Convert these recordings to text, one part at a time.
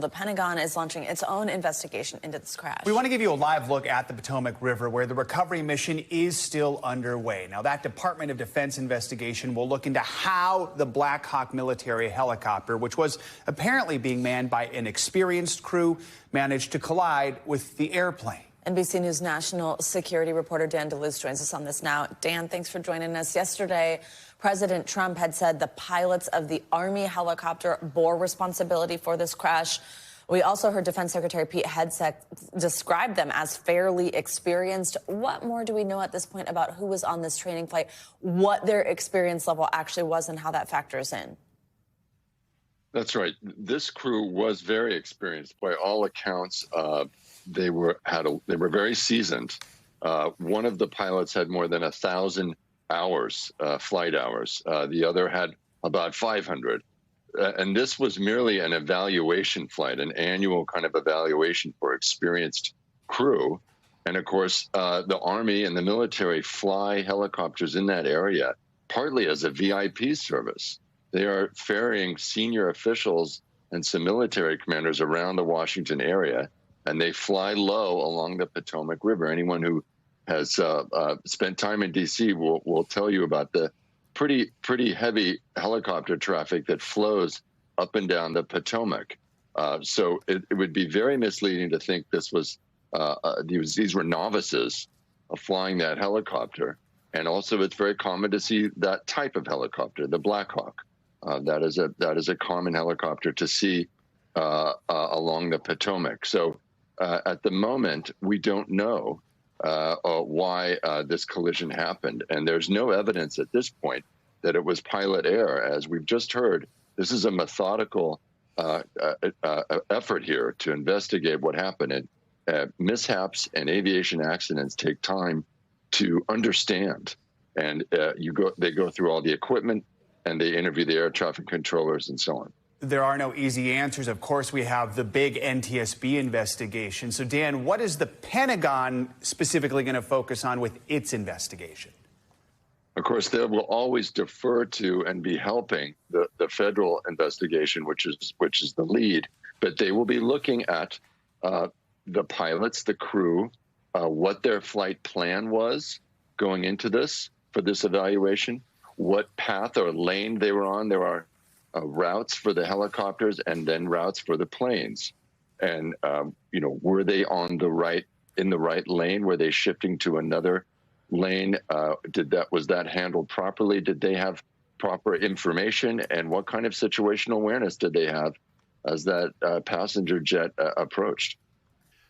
The Pentagon is launching its own investigation into this crash. We want to give you a live look at the Potomac River, where the recovery mission is still underway. Now, that Department of Defense investigation will look into how the Black Hawk military helicopter, which was apparently being manned by an experienced crew, managed to collide with the airplane. NBC News national security reporter Dan Luce joins us on this now. Dan, thanks for joining us. Yesterday, President Trump had said the pilots of the Army helicopter bore responsibility for this crash. We also heard Defense Secretary Pete Hegseth describe them as fairly experienced. What more do we know at this point about who was on this training flight, what their experience level actually was, and how that factors in? That's right. This crew was very experienced. By all accounts, they were very seasoned. One of the pilots had more than 1,000 hours, flight hours. The other had about 500. And this was merely an evaluation flight, an annual kind of evaluation for experienced crew. And of course, the Army and the military fly helicopters in that area, partly as a VIP service. They are ferrying senior officials and some military commanders around the Washington area, and they fly low along the Potomac River. Anyone who has spent time in D.C. will tell you about the pretty heavy helicopter traffic that flows up and down the Potomac. So it would be very misleading to think these were novices flying that helicopter. And also, it's very common to see that type of helicopter, the Black Hawk. That is a common helicopter to see along the Potomac. So at the moment, we don't know why this collision happened. And there's no evidence at this point that it was pilot error. As we've just heard, this is a methodical effort here to investigate what happened. And mishaps and aviation accidents take time to understand. And they go through all the equipment, and they interview the air traffic controllers and so on. There are no easy answers. Of course, we have the big NTSB investigation. So, Dan, what is the Pentagon specifically going to focus on with its investigation? Of course, they will always defer to and be helping the federal investigation, which is the lead. But they will be looking at the pilots, the crew, what their flight plan was going into this for this evaluation, what path or lane they were on. There are routes for the helicopters and then routes for the planes. And, were they in the right lane? Were they shifting to another lane? Was that handled properly? Did they have proper information? And what kind of situational awareness did they have as that passenger jet approached?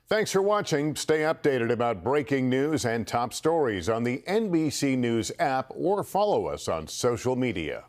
Thanks for watching. Stay updated about breaking news and top stories on the NBC News app or follow us on social media.